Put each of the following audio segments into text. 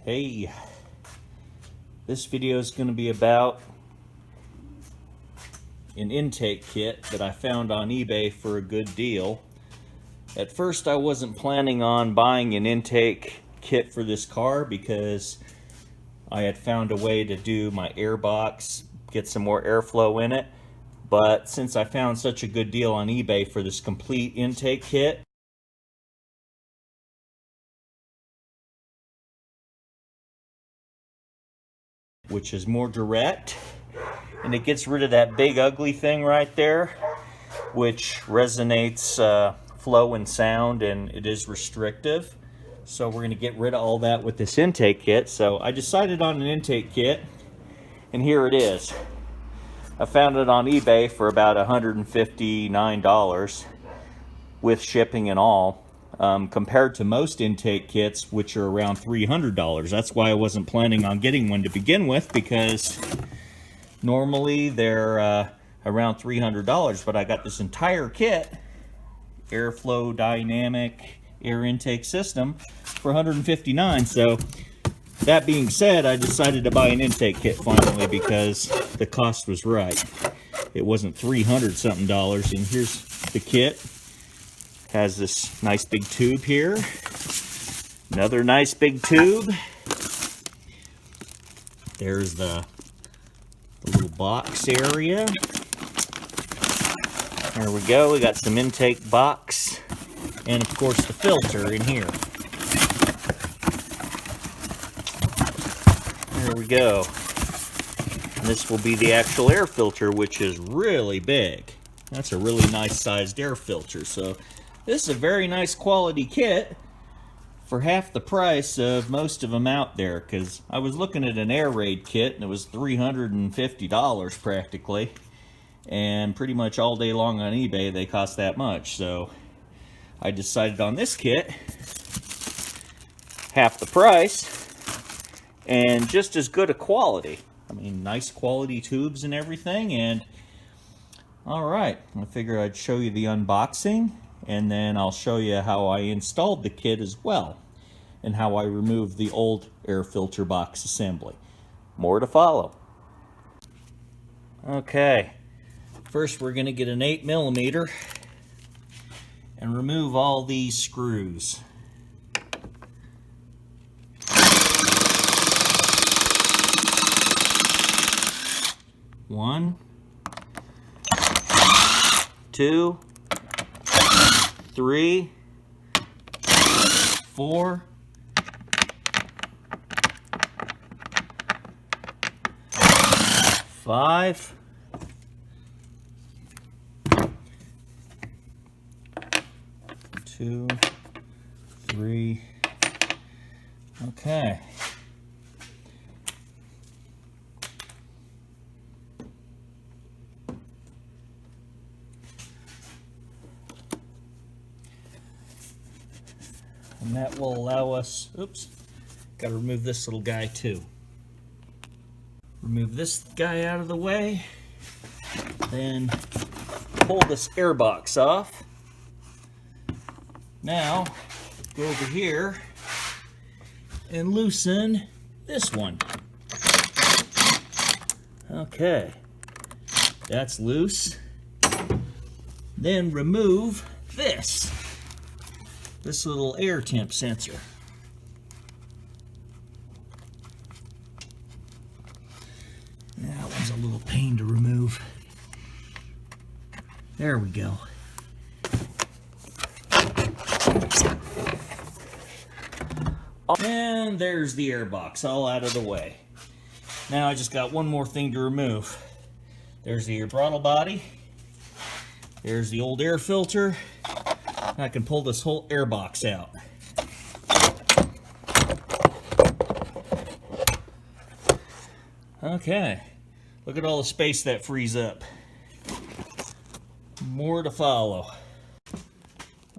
Hey, this video is going to be about an intake kit that I found on eBay for a good deal. At first I wasn't planning on buying an intake kit for this car because I had found a way to do my air box, get some more airflow in it. But since I found such a good deal on eBay for this complete intake kit, which is more direct, and it gets rid of that big ugly thing right there, which resonates flow and sound, and it is restrictive. So we're going to get rid of all that with this intake kit. So I decided on an intake kit, and here it is. I found it on eBay for about $159 with shipping and all, compared to most intake kits, which are around $300. That's why I wasn't planning on getting one to begin with, because normally they're around $300, but I got this entire kit, airflow dynamic air intake system, for $159. So that being said, I decided to buy an intake kit finally because the cost was right. It wasn't $300 something, and here's the kit. Has this nice big tube here, another nice big tube. There's the little box area. There we go, we got some intake box, and of course the filter in here. There we go. And this will be the actual air filter, which is really big. That's a really nice sized air filter. So this is a very nice quality kit for half the price of most of them out there, because I was looking at an air raid kit and it was $350 practically, and pretty much all day long on eBay they cost that much. So I decided on this kit, half the price and just as good a quality. I mean, nice quality tubes and everything. And all right, I figured I'd show you the unboxing, and then I'll show you how I installed the kit as well, and how I removed the old air filter box assembly. More to follow. Okay, first we're going to get an 8mm and remove all these screws. One, two, 3, 4, 5, 2, 3. Okay. And that will allow us, oops, got to remove this little guy too. Remove this guy out of the way, then pull this air box off. Now, go over here and loosen this one. Okay, that's loose. Then remove this little air temp sensor. That one's a little pain to remove. There we go. And there's the air box all out of the way. Now I just got one more thing to remove. There's the throttle body. There's the old air filter. I can pull this whole air box out. Okay, look at all the space that frees up. More to follow.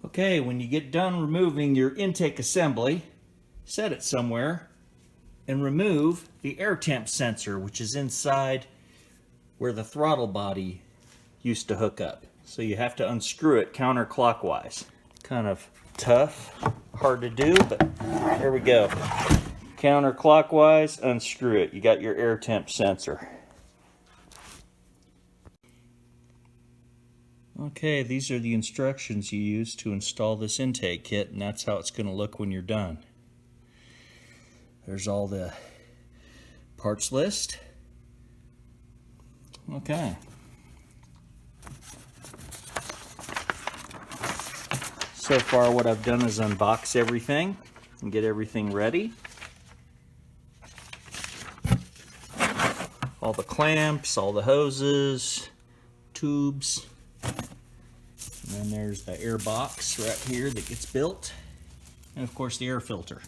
Okay, when you get done removing your intake assembly, set it somewhere and remove the air temp sensor, which is inside where the throttle body used to hook up. So you have to unscrew it counterclockwise. Kind of tough, hard to do, but here we go. Counterclockwise, unscrew it. You got your air temp sensor. Okay, these are the instructions you use to install this intake kit, and that's how it's going to look when you're done. There's all the parts list. Okay. So far what I've done is unbox everything and get everything ready. All the clamps, all the hoses, tubes. And then there's the air box right here that gets built. And of course the air filter.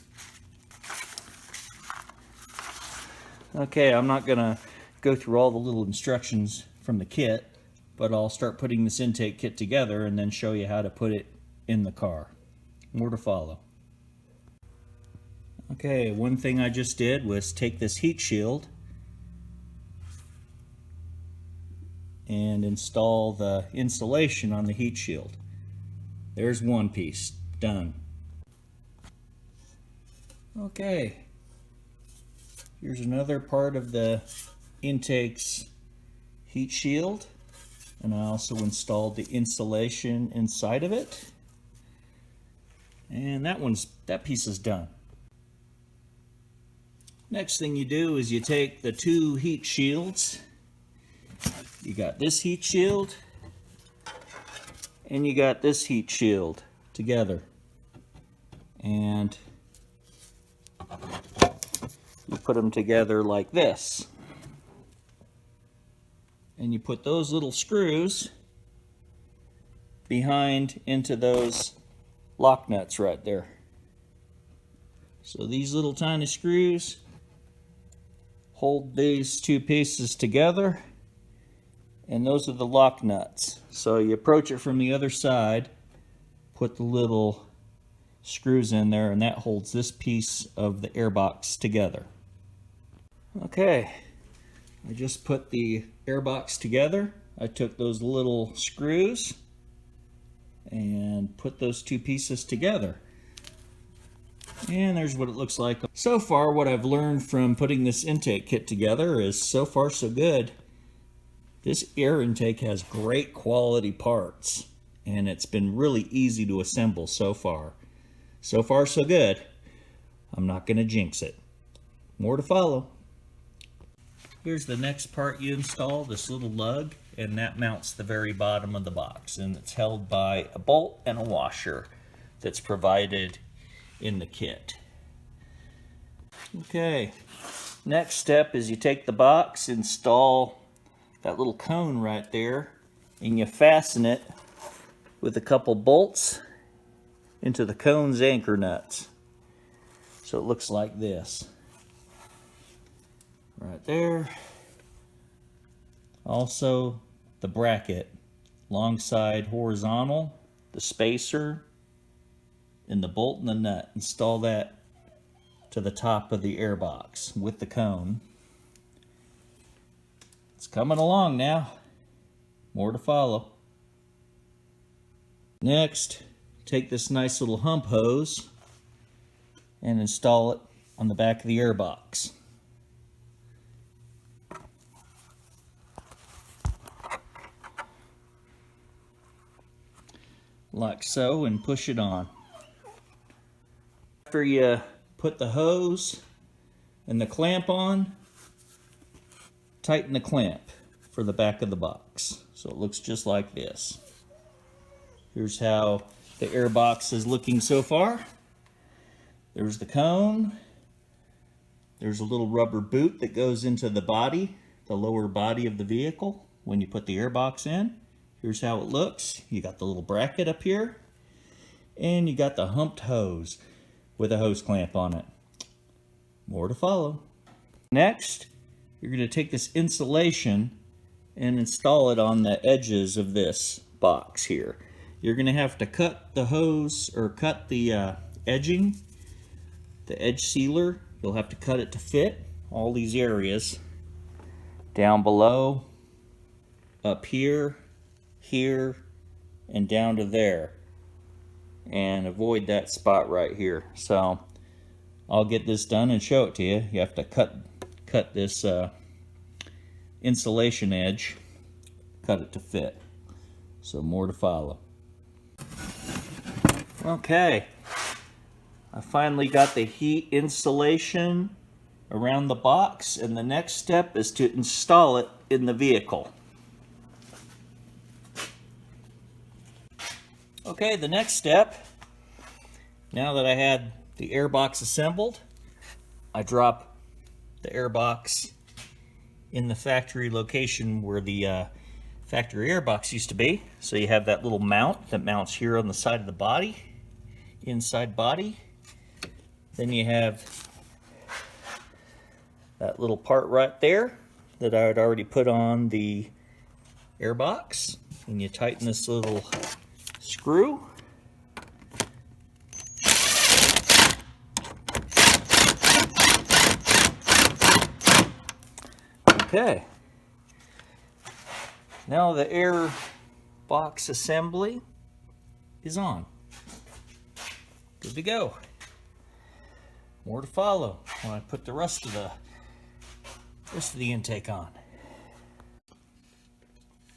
Okay, I'm not gonna go through all the little instructions from the kit, but I'll start putting this intake kit together and then show you how to put it in the car. More to follow. Okay, one thing I just did was take this heat shield and install the insulation on the heat shield. There's one piece done. Okay, here's another part of the intake's heat shield, and I also installed the insulation inside of it, and that piece is done. Next thing you do is you take the two heat shields. You got this heat shield and you got this heat shield together, and you put them together like this, and you put those little screws behind into those lock nuts right there. So these little tiny screws hold these two pieces together, and those are the lock nuts. So you approach it from the other side, put the little screws in there, and that holds this piece of the airbox together. Okay, I just put the airbox together. I took those little screws and put those two pieces together. And there's what it looks like. So far, what I've learned from putting this intake kit together is so far so good. This air intake has great quality parts, and it's been really easy to assemble so far. So far so good. I'm not going to jinx it. More to follow. Here's the next part you install, this little lug, and that mounts the very bottom of the box, and it's held by a bolt and a washer that's provided in the kit. Okay, next step is you take the box, install that little cone right there, and you fasten it with a couple bolts into the cone's anchor nuts. So it looks like this. Right there. Also the bracket, long side horizontal, the spacer, and the bolt and the nut. Install that to the top of the air box with the cone. It's coming along now. More to follow. Next, take this nice little hump hose and install it on the back of the air box. Like so, and push it on. After you put the hose and the clamp on, tighten the clamp for the back of the box. So it looks just like this. Here's how the air box is looking so far. There's the cone. There's a little rubber boot that goes into the body, the lower body of the vehicle when you put the air box in. Here's how it looks. You got the little bracket up here, and you got the humped hose with a hose clamp on it. More to follow. Next, you're going to take this insulation and install it on the edges of this box here. You're going to have to cut the hose, or cut the edging, the edge sealer. You'll have to cut it to fit all these areas. Down below, up here, here, and down to there. And avoid that spot right here. So I'll get this done and show it to you. You have to cut this insulation edge, cut it to fit. So more to follow. Okay, I finally got the heat insulation around the box, and the next step is to install it in the vehicle. Okay, the next step, now that I had the air box assembled, I drop the air box in the factory location where the factory air box used to be. So you have that little mount that mounts here on the side of the body, inside body. Then you have that little part right there that I had already put on the air box. And you tighten this little screw. Okay. Now the air box assembly is on. Good to go. More to follow when I put the rest of the intake on.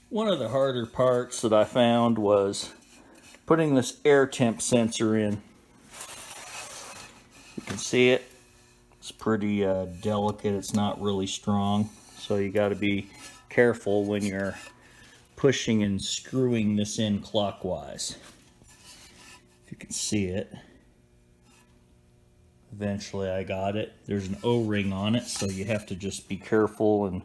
One of the harder parts that I found was putting this air temp sensor in. You can see it. It's pretty delicate. It's not really strong, so you got to be careful when you're pushing and screwing this in clockwise. If you can see it. Eventually I got it. There's an O-ring on it, so you have to just be careful and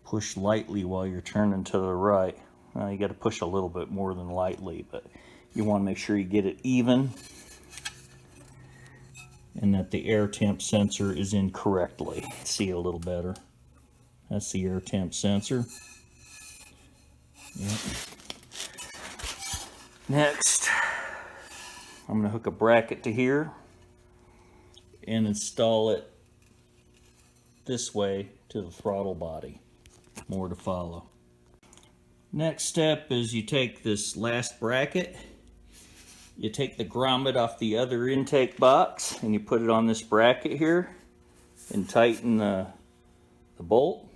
push lightly while you're turning to the right. You got to push a little bit more than lightly, but you want to make sure you get it even and that the air temp sensor is in correctly. See it a little better. That's the air temp sensor. Yep. Next, I'm going to hook a bracket to here and install it this way to the throttle body. More to follow. Next step is you take this last bracket, you take the grommet off the other intake box and you put it on this bracket here and tighten the bolt.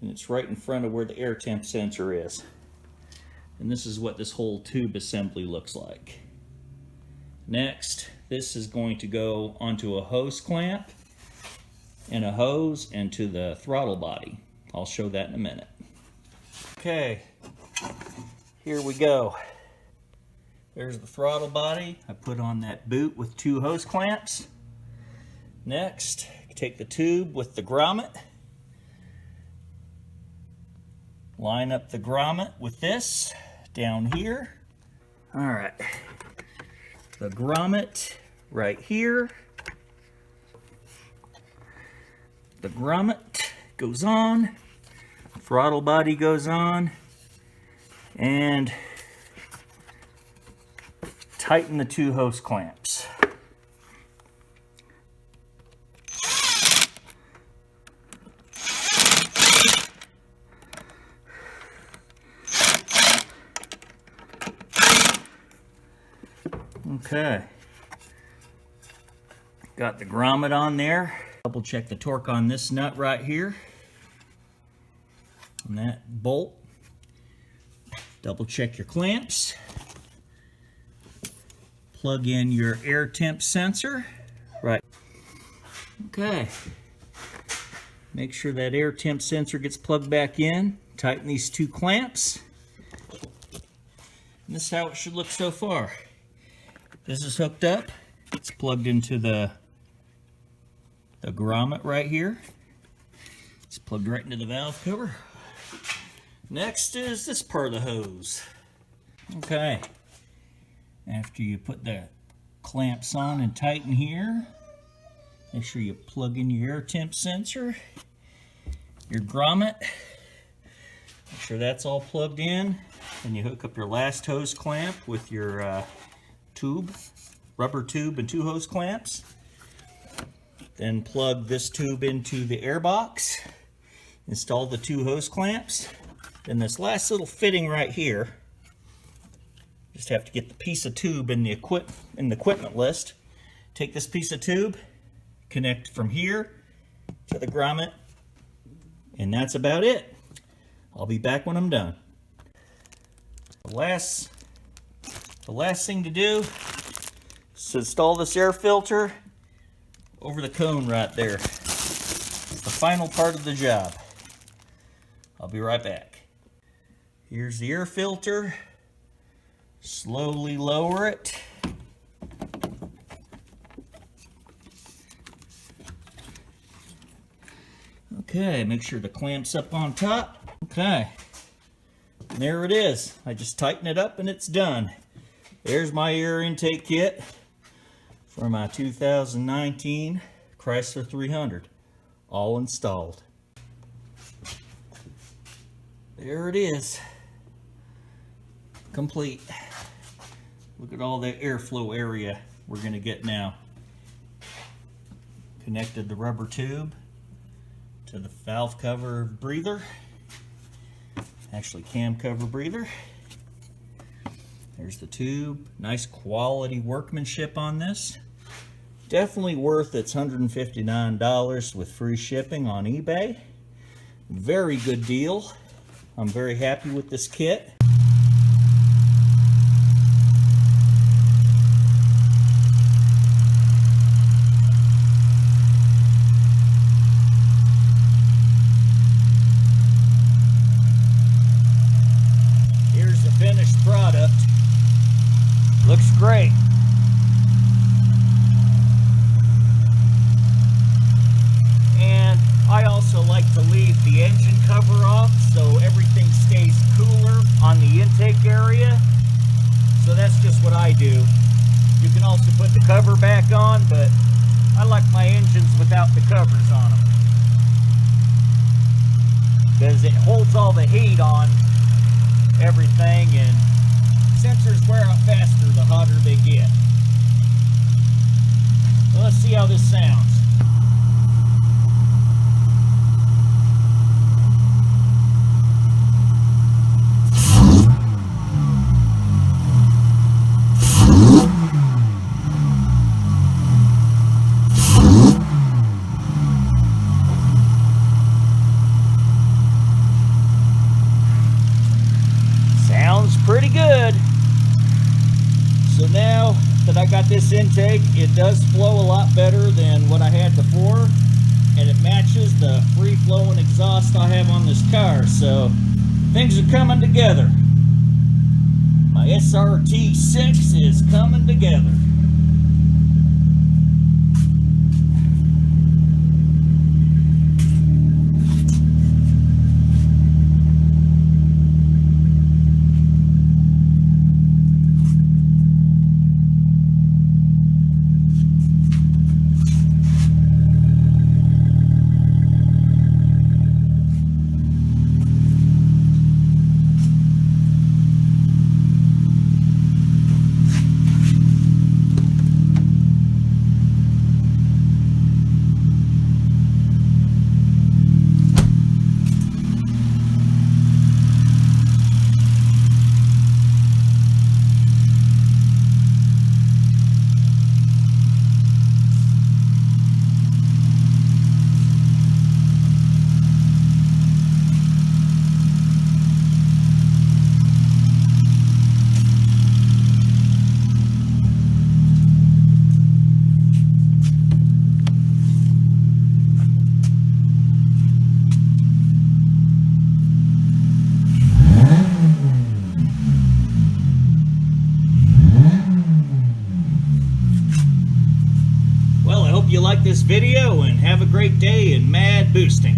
And it's right in front of where the air temp sensor is. And this is what this whole tube assembly looks like. Next, this is going to go onto a hose clamp and a hose and to the throttle body. I'll show that in a minute. Okay, here we go. There's the throttle body. I put on that boot with 2 hose clamps. Next, take the tube with the grommet. Line up the grommet with this down here. All right. The grommet right here. The grommet goes on, throttle body goes on, and tighten the 2 hose clamps. Okay, got the grommet on there. Double check the torque on this nut right here. On that bolt. Double check your clamps. Plug in your air temp sensor. Right. Okay. Make sure that air temp sensor gets plugged back in. Tighten these 2 clamps. And this is how it should look so far. This is hooked up. It's plugged into the grommet right here. It's plugged right into the valve cover. Next is this part of the hose. Okay. After you put the clamps on and tighten here, make sure you plug in your air temp sensor, your grommet. Make sure that's all plugged in. And you hook up your last hose clamp with your tube, rubber tube and 2 hose clamps. Then plug this tube into the air box. Install the 2 hose clamps. Then this last little fitting right here, just have to get the piece of tube in the equipment list. take this piece of tube, connect from here to the grommet, and that's about it. I'll be back when I'm done. The last thing to do is to install this air filter over the cone right there. It's the final part of the job. I'll be right back. Here's the air filter. Slowly lower it. Okay, make sure the clamp's up on top. Okay, and there it is. I just tighten it up and it's done. There's my air intake kit for my 2019 Chrysler 300, all installed. There it is, complete. Look at all the airflow area we're going to get now. Connected the rubber tube to the valve cover breather, actually cam cover breather. There's the tube. Nice quality workmanship on this. Definitely worth its $159 with free shipping on eBay. Very good deal. I'm very happy with this kit. Here's the finished product. Looks great. And I also like to leave the engine cover off so everything stays cooler on the intake area. So that's just what I do. You can also put the cover back on, but I like my engines without the covers on them, because it holds all the heat on everything, and sensors wear out faster the hotter they get. So let's see how this sounds. Sounds pretty good. So now that I got this intake, it does flow a lot better than what I had before, and it matches the free-flowing exhaust I have on this car. So things are coming together. My SRT6 is coming together. You like this video, and have a great day and mad boosting.